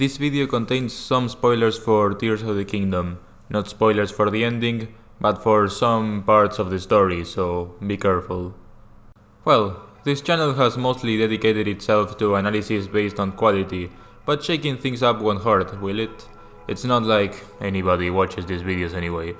This video contains some spoilers for Tears of the Kingdom. Not spoilers for the ending, but for some parts of the story, so be careful. Well, this channel has mostly dedicated itself to analysis based on quality, but shaking things up won't hurt, will it? It's not like anybody watches these videos anyway.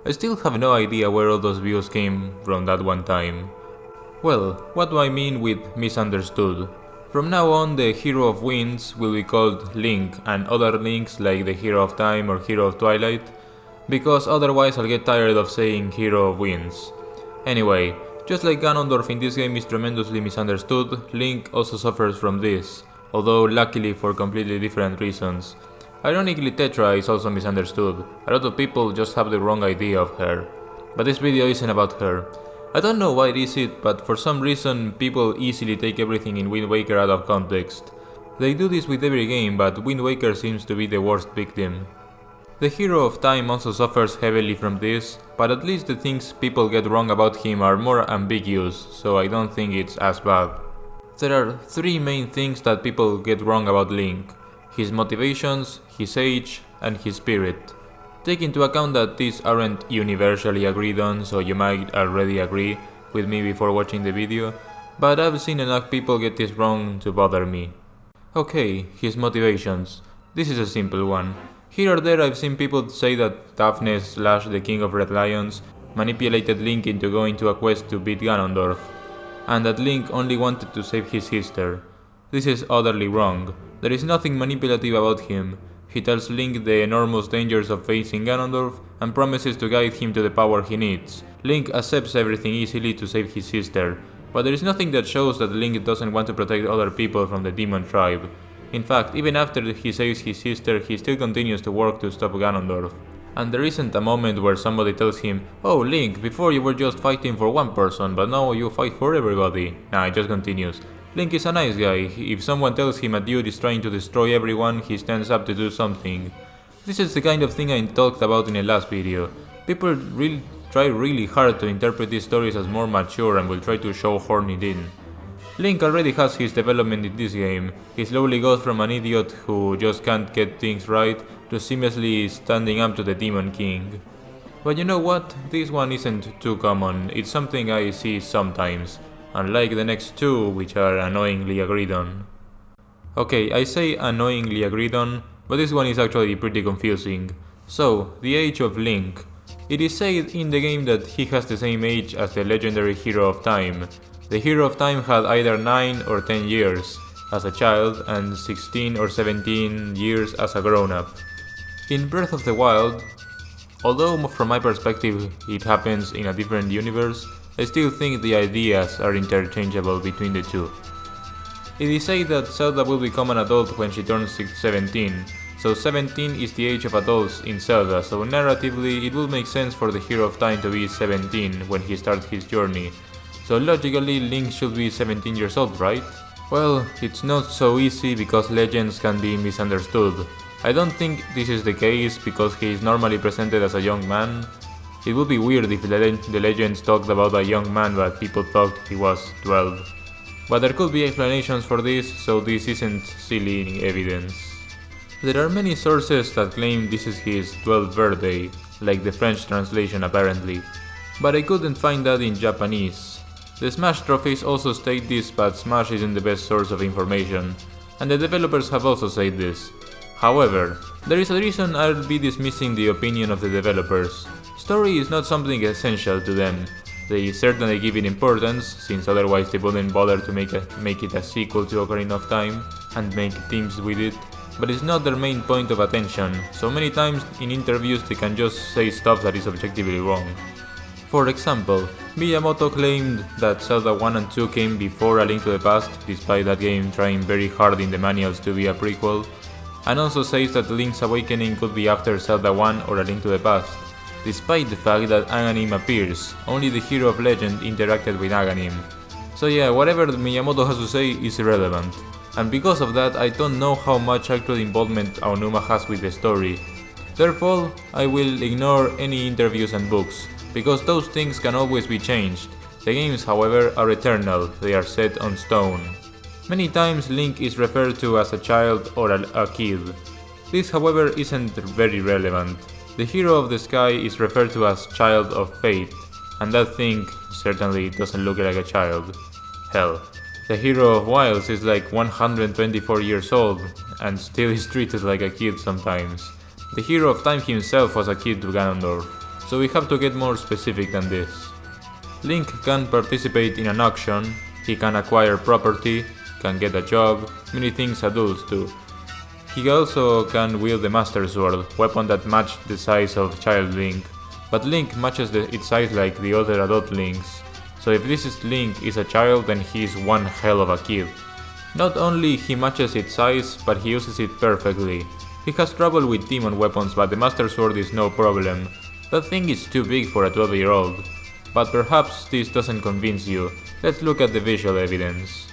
I still have no idea where all those views came from that one time. Well, what do I mean with misunderstood? From now on, the Hero of Winds will be called Link, and other Links like the Hero of Time or Hero of Twilight, because otherwise I'll get tired of saying Hero of Winds. Anyway, just like Ganondorf in this game is tremendously misunderstood, Link also suffers from this, although luckily for completely different reasons. Ironically, Tetra is also misunderstood. A lot of people just have the wrong idea of her. But this video isn't about her. I don't know why it is but for some reason people easily take everything in Wind Waker out of context. They do this with every game, but Wind Waker seems to be the worst victim. The Hero of Time also suffers heavily from this, but at least the things people get wrong about him are more ambiguous, so I don't think it's as bad. There are three main things that people get wrong about Link: his motivations, his age, and his spirit. Take into account that these aren't universally agreed on, so you might already agree with me before watching the video, but I've seen enough people get this wrong to bother me. Okay, his motivations. This is a simple one. Here or there I've seen people say that Daphne / the King of Red Lions manipulated Link into going to a quest to beat Ganondorf, and that Link only wanted to save his sister. This is utterly wrong. There is nothing manipulative about him. He tells Link the enormous dangers of facing Ganondorf and promises to guide him to the power he needs. Link accepts everything easily to save his sister, but there is nothing that shows that Link doesn't want to protect other people from the demon tribe. In fact, even after he saves his sister, he still continues to work to stop Ganondorf. And there isn't a moment where somebody tells him, "Oh Link, before you were just fighting for one person, but now you fight for everybody." Nah, it just continues. Link is a nice guy. If someone tells him a dude is trying to destroy everyone, he stands up to do something. This is the kind of thing I talked about in the last video. People try really hard to interpret these stories as more mature and will try to show horny Din. Link already has his development in this game. He slowly goes from an idiot who just can't get things right to seamlessly standing up to the Demon King. But you know what? This one isn't too common. It's something I see sometimes, unlike the next two, which are annoyingly agreed on. Okay, I say annoyingly agreed on, but this one is actually pretty confusing. So, the age of Link. It is said in the game that he has the same age as the legendary Hero of Time. The Hero of Time had either 9 or 10 years as a child and 16 or 17 years as a grown-up. In Breath of the Wild, although from my perspective it happens in a different universe, I still think the ideas are interchangeable between the two. It is said that Zelda will become an adult when she turns 17, so 17 is the age of adults in Zelda, so narratively it will make sense for the Hero of Time to be 17 when he starts his journey. So logically Link should be 17 years old, right? Well, it's not so easy because legends can be misunderstood. I don't think this is the case because he is normally presented as a young man. It would be weird if the legends talked about a young man but people thought he was 12. But there could be explanations for this, so this isn't silly evidence. There are many sources that claim this is his 12th birthday, like the French translation apparently, but I couldn't find that in Japanese. The Smash trophies also state this, but Smash isn't the best source of information, and the developers have also said this. However, there is a reason I'll be dismissing the opinion of the developers. Story is not something essential to them. They certainly give it importance, since otherwise they wouldn't bother to make it a sequel to Ocarina of Time and make teams with it, but it's not their main point of attention, so many times in interviews they can just say stuff that is objectively wrong. For example, Miyamoto claimed that Zelda 1 and 2 came before A Link to the Past, despite that game trying very hard in the manuals to be a prequel, and also says that Link's Awakening could be after Zelda 1 or A Link to the Past, despite the fact that Aghanim appears. Only the Hero of Legend interacted with Aghanim. So yeah, whatever Miyamoto has to say is irrelevant, and because of that I don't know how much actual involvement Aonuma has with the story. Therefore, I will ignore any interviews and books, because those things can always be changed. The games, however, are eternal, they are set on stone. Many times Link is referred to as a child or a kid. This, however, isn't very relevant. The hero of the sky is referred to as Child of Fate, and that thing certainly doesn't look like a child. Hell, the hero of Wilds is like 124 years old and still is treated like a kid sometimes. The hero of time himself was a kid to Ganondorf, so we have to get more specific than this. Link can participate in an auction, he can acquire property, can get a job, many things adults do. He also can wield the Master Sword, weapon that matched the size of Child Link, but Link matches its size like the other adult Links, so if Link is a child then he is one hell of a kid. Not only he matches its size, but he uses it perfectly. He has trouble with demon weapons, but the Master Sword is no problem. That thing is too big for a 12-year-old. But perhaps this doesn't convince you. Let's look at the visual evidence.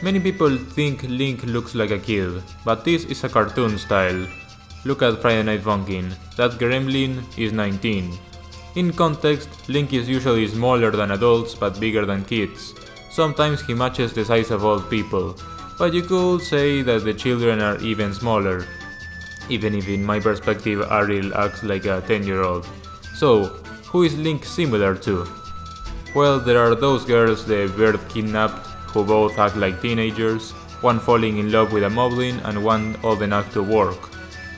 Many people think Link looks like a kid, but this is a cartoon style. Look at Friday Night Funkin', that gremlin is 19. In context, Link is usually smaller than adults but bigger than kids. Sometimes he matches the size of old people, but you could say that the children are even smaller. Even if in my perspective Ariel acts like a 10-year-old. So, who is Link similar to? Well, there are those girls the bird kidnapped, who both act like teenagers, one falling in love with a moblin and one old enough to work.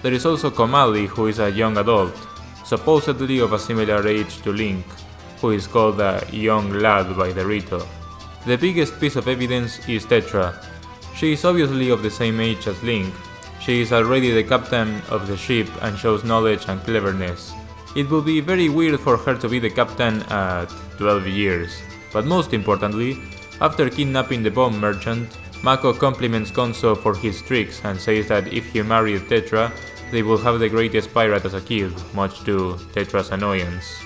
There is also Komali, who is a young adult, supposedly of a similar age to Link, who is called a young lad by the Rito. The biggest piece of evidence is Tetra. She is obviously of the same age as Link. She is already the captain of the ship and shows knowledge and cleverness. It would be very weird for her to be the captain at 12 years. But most importantly, after kidnapping the bomb merchant, Mako compliments Gonzo for his tricks and says that if he married Tetra, they will have the greatest pirate as a kid, much to Tetra's annoyance.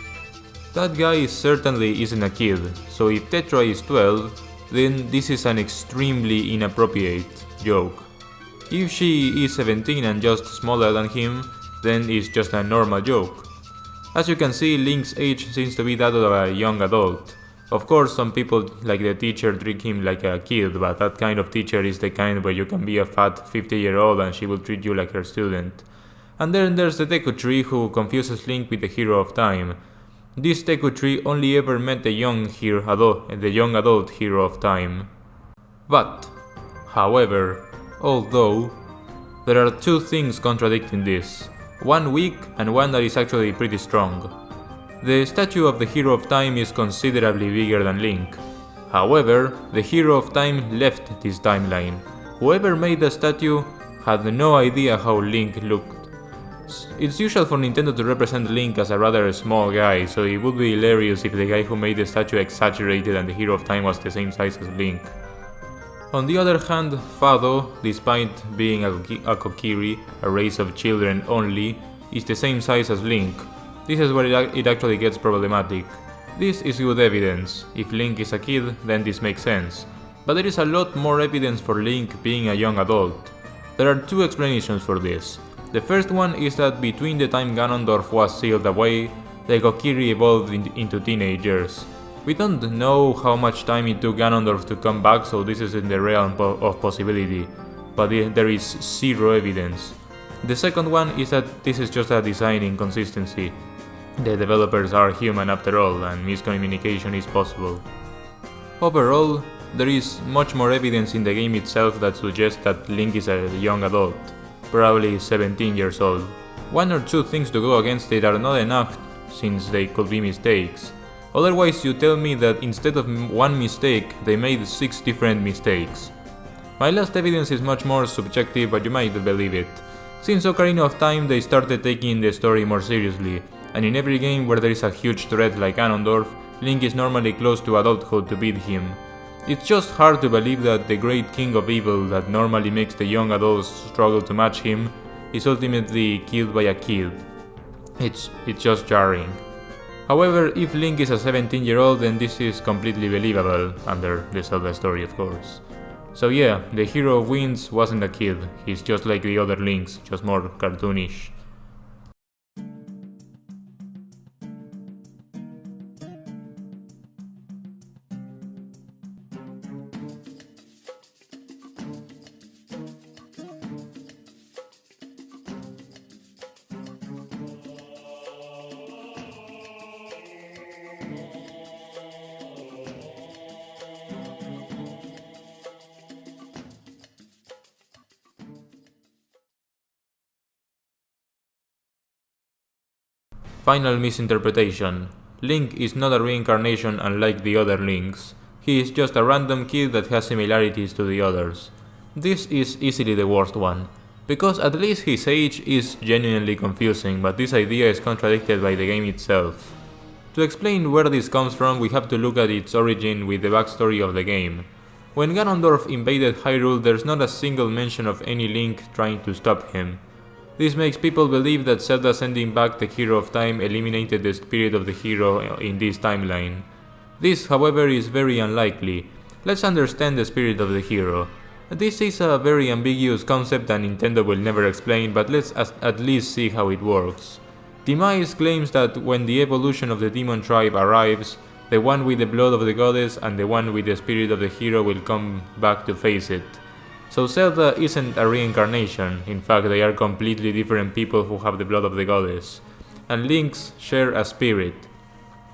That guy certainly isn't a kid, so if Tetra is 12, then this is an extremely inappropriate joke. If she is 17 and just smaller than him, then it's just a normal joke. As you can see, Link's age seems to be that of a young adult. Of course, some people, like the teacher, treat him like a kid, but that kind of teacher is the kind where you can be a fat 50-year-old and she will treat you like her student. And then there's the Deku Tree, who confuses Link with the hero of time. This Deku Tree only ever met the young adult hero of time. But, however, although, there are two things contradicting this. One weak and one that is actually pretty strong. The statue of the hero of time is considerably bigger than Link. However, the hero of time left this timeline. Whoever made the statue had no idea how Link looked. It's usual for Nintendo to represent Link as a rather small guy, so it would be hilarious if the guy who made the statue exaggerated and the hero of time was the same size as Link. On the other hand, Fado, despite being a Kokiri, a race of children only, is the same size as Link. This is where it actually gets problematic. This is good evidence. If Link is a kid, then this makes sense. But there is a lot more evidence for Link being a young adult. There are two explanations for this. The first one is that between the time Ganondorf was sealed away, the Kokiri evolved into teenagers. We don't know how much time it took Ganondorf to come back, so this is in the realm of possibility, but there is zero evidence. The second one is that this is just a design inconsistency. The developers are human after all, and miscommunication is possible. Overall, there is much more evidence in the game itself that suggests that Link is a young adult, probably 17 years old. One or two things to go against it are not enough, since they could be mistakes. Otherwise, you tell me that instead of one mistake, they made 6 different mistakes. My last evidence is much more subjective, but you might believe it. Since Ocarina of Time, they started taking the story more seriously, and in every game where there is a huge threat like Ganondorf, Link is normally close to adulthood to beat him. It's just hard to believe that the great king of evil that normally makes the young adults struggle to match him is ultimately killed by a kid. It's just jarring. However, if Link is a 17-year-old, then this is completely believable, under the Zelda story of course. So yeah, the hero of Winds wasn't a kid, he's just like the other Links, just more cartoonish. Final misinterpretation. Link is not a reincarnation unlike the other Links. He is just a random kid that has similarities to the others. This is easily the worst one, because at least his age is genuinely confusing, but this idea is contradicted by the game itself. To explain where this comes from, we have to look at its origin with the backstory of the game. When Ganondorf invaded Hyrule, there's not a single mention of any Link trying to stop him. This makes people believe that Zelda sending back the Hero of Time eliminated the spirit of the hero in this timeline. This, however, is very unlikely. Let's understand the spirit of the hero. This is a very ambiguous concept that Nintendo will never explain, but let's at least see how it works. Demise claims that when the evolution of the demon tribe arrives, the one with the blood of the goddess and the one with the spirit of the hero will come back to face it. So Zelda isn't a reincarnation, in fact they are completely different people who have the blood of the goddess. And Links share a spirit.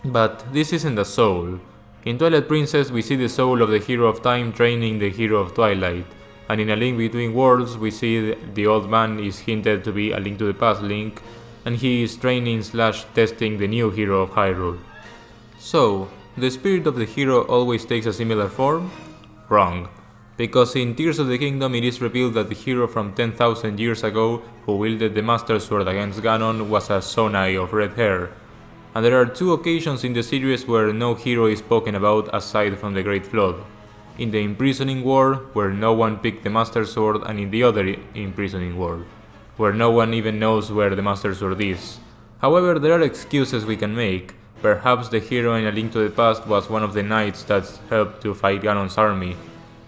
But this isn't a soul. In Twilight Princess we see the soul of the Hero of Time training the Hero of Twilight. And in A Link Between Worlds we see the old man is hinted to be a Link to the Past Link, and he is training / testing the new hero of Hyrule. So, the spirit of the hero always takes a similar form? Wrong. Because in Tears of the Kingdom it is revealed that the hero from 10,000 years ago who wielded the Master Sword against Ganon was a Zonai of red hair. And there are 2 occasions in the series where no hero is spoken about aside from the Great Flood. In the Imprisoning War, where no one picked the Master Sword, and in the other Imprisoning War, where no one even knows where the Master Sword is. However, there are excuses we can make. Perhaps the hero in A Link to the Past was one of the knights that helped to fight Ganon's army.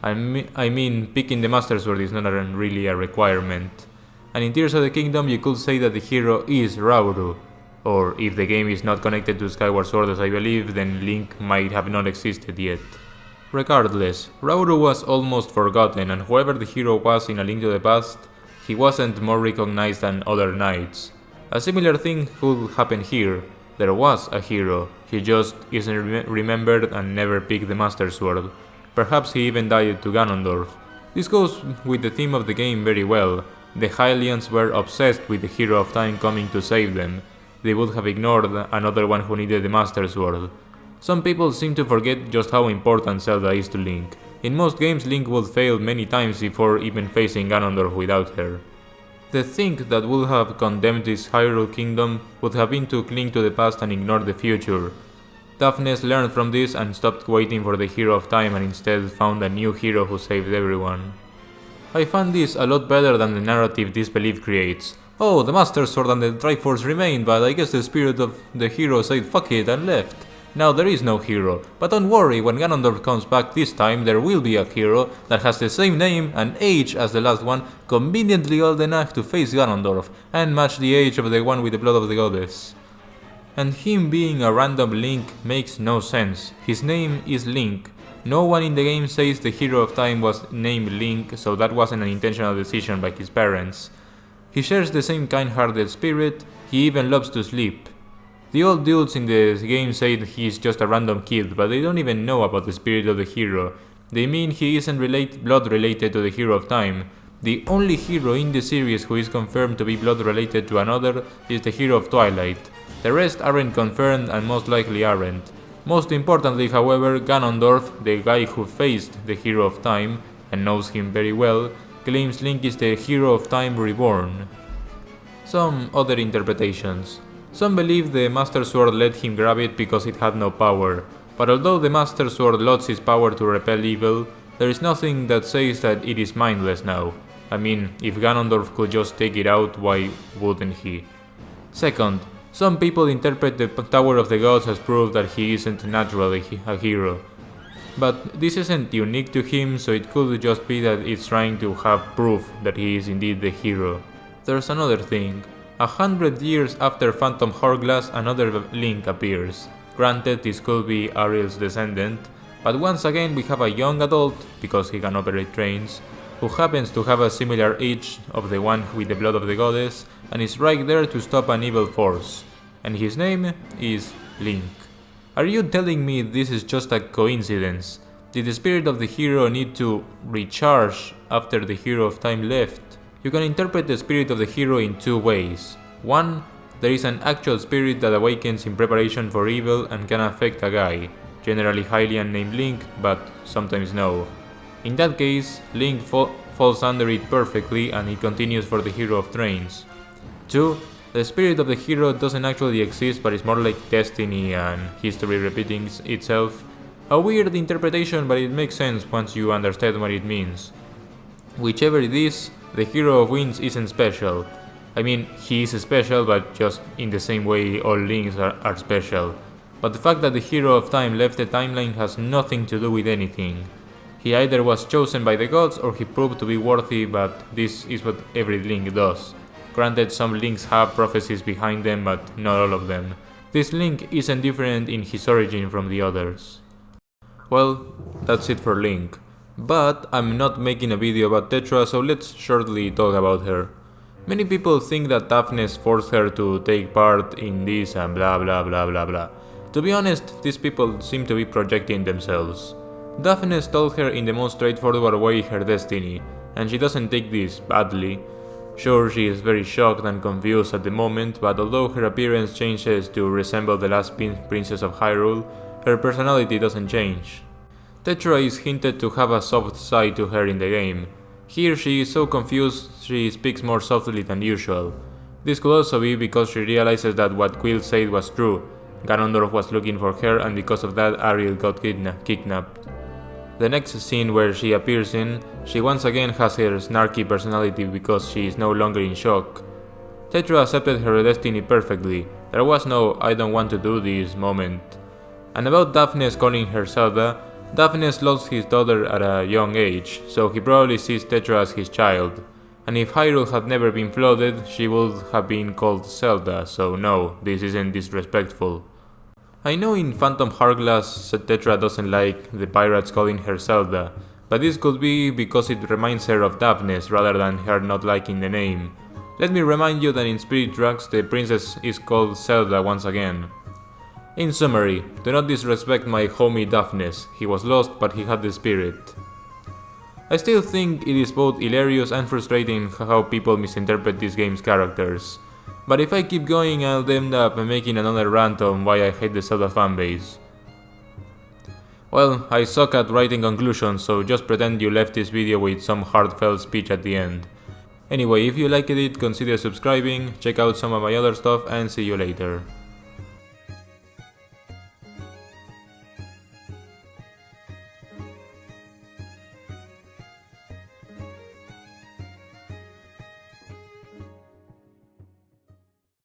I mean, picking the Master Sword is not really a requirement. And in Tears of the Kingdom you could say that the hero is Rauru. Or if the game is not connected to Skyward Sword as I believe, then Link might have not existed yet. Regardless, Rauru was almost forgotten, and whoever the hero was in A Link to the Past, he wasn't more recognized than other knights. A similar thing could happen here. There was a hero, he just isn't remembered and never picked the Master Sword. Perhaps he even died to Ganondorf. This goes with the theme of the game very well. The Hylians were obsessed with the Hero of Time coming to save them. They would have ignored another one who needed the Master Sword. Some people seem to forget just how important Zelda is to Link. In most games Link would fail many times before even facing Ganondorf without her. The thing that would have condemned this Hyrule Kingdom would have been to cling to the past and ignore the future. Toughness learned from this and stopped waiting for the Hero of Time and instead found a new hero who saved everyone. I found this a lot better than the narrative disbelief creates. Oh, the Master Sword and the Triforce remain, but I guess the spirit of the hero said fuck it and left. Now there is no hero, but don't worry, when Ganondorf comes back this time there will be a hero that has the same name and age as the last one, conveniently old enough to face Ganondorf, and match the age of the one with the blood of the goddess. And him being a random Link makes no sense. His name is Link. No one in the game says the Hero of Time was named Link, so that wasn't an intentional decision by his parents. He shares the same kind-hearted spirit, he even loves to sleep. The old dudes in the game say that he is just a random kid, but they don't even know about the spirit of the hero. They mean he isn't blood related to the Hero of Time. The only hero in the series who is confirmed to be blood related to another is the Hero of Twilight. The rest aren't confirmed and most likely aren't. Most importantly, however, Ganondorf, the guy who faced the Hero of Time and knows him very well, claims Link is the Hero of Time reborn. Some other interpretations. Some believe the Master Sword let him grab it because it had no power, but although the Master Sword lost its power to repel evil, there is nothing that says that it is mindless now. I mean, if Ganondorf could just take it out, why wouldn't he? Second, some people interpret the Tower of the Gods as proof that he isn't naturally a hero. But this isn't unique to him, so it could just be that it's trying to have proof that he is indeed the hero. There's another thing. 100 years after Phantom Hourglass, another Link appears. Granted, this could be Ariel's descendant, but once again we have a young adult, because he can operate trains, who happens to have a similar age of the one with the blood of the goddess, and is right there to stop an evil force. And his name is Link. Are you telling me this is just a coincidence? Did the spirit of the hero need to recharge after the Hero of Time left? You can interpret the spirit of the hero in 2 ways. One, There is an actual spirit that awakens in preparation for evil and can affect a guy, generally Hylian named Link, but sometimes no. In that case, Link falls under it perfectly and it continues for the hero of trains. 2. The spirit of the hero doesn't actually exist but is more like destiny and history repeating itself. A weird interpretation, but it makes sense once you understand what it means. Whichever it is, the hero of Winds isn't special. I mean, he is special, but just in the same way all links are special. But the fact that the hero of time left the timeline has nothing to do with anything. He either was chosen by the gods or he proved to be worthy, but this is what every link does. Granted, some links have prophecies behind them, but not all of them. This link isn't different in his origin from the others. Well, that's it for Link. But I'm not making a video about Tetra, so let's shortly talk about her. Many people think that Daphnes forced her to take part in this and blah blah blah blah blah. To be honest, these people seem to be projecting themselves. Daphnes told her in the most straightforward way her destiny, and she doesn't take this badly. Sure, she is very shocked and confused at the moment, but although her appearance changes to resemble the last princess of Hyrule, her personality doesn't change. Tetra is hinted to have a soft side to her in the game. Here she is so confused she speaks more softly than usual. This could also be because she realizes that what Quill said was true. Ganondorf was looking for her and because of that Ariel got kidnapped. The next scene where she appears in, she once again has her snarky personality because she is no longer in shock. Tetra accepted her destiny perfectly. There was no "I don't want to do this" moment. And about Daphnes calling her Zelda, Daphnes lost his daughter at a young age, so he probably sees Tetra as his child. And if Hyrule had never been flooded, she would have been called Zelda, so no, this isn't disrespectful. I know in Phantom Hourglass Tetra doesn't like the pirates calling her Zelda, but this could be because it reminds her of Daphnes rather than her not liking the name. Let me remind you that in Spirit Tracks the princess is called Zelda once again. In summary, do not disrespect my homie Daphnes, he was lost but he had the spirit. I still think it is both hilarious and frustrating how people misinterpret this game's characters. But if I keep going, I'll end up making another rant on why I hate the Zelda fanbase. Well, I suck at writing conclusions, so just pretend you left this video with some heartfelt speech at the end. Anyway, if you liked it, consider subscribing, check out some of my other stuff, and see you later.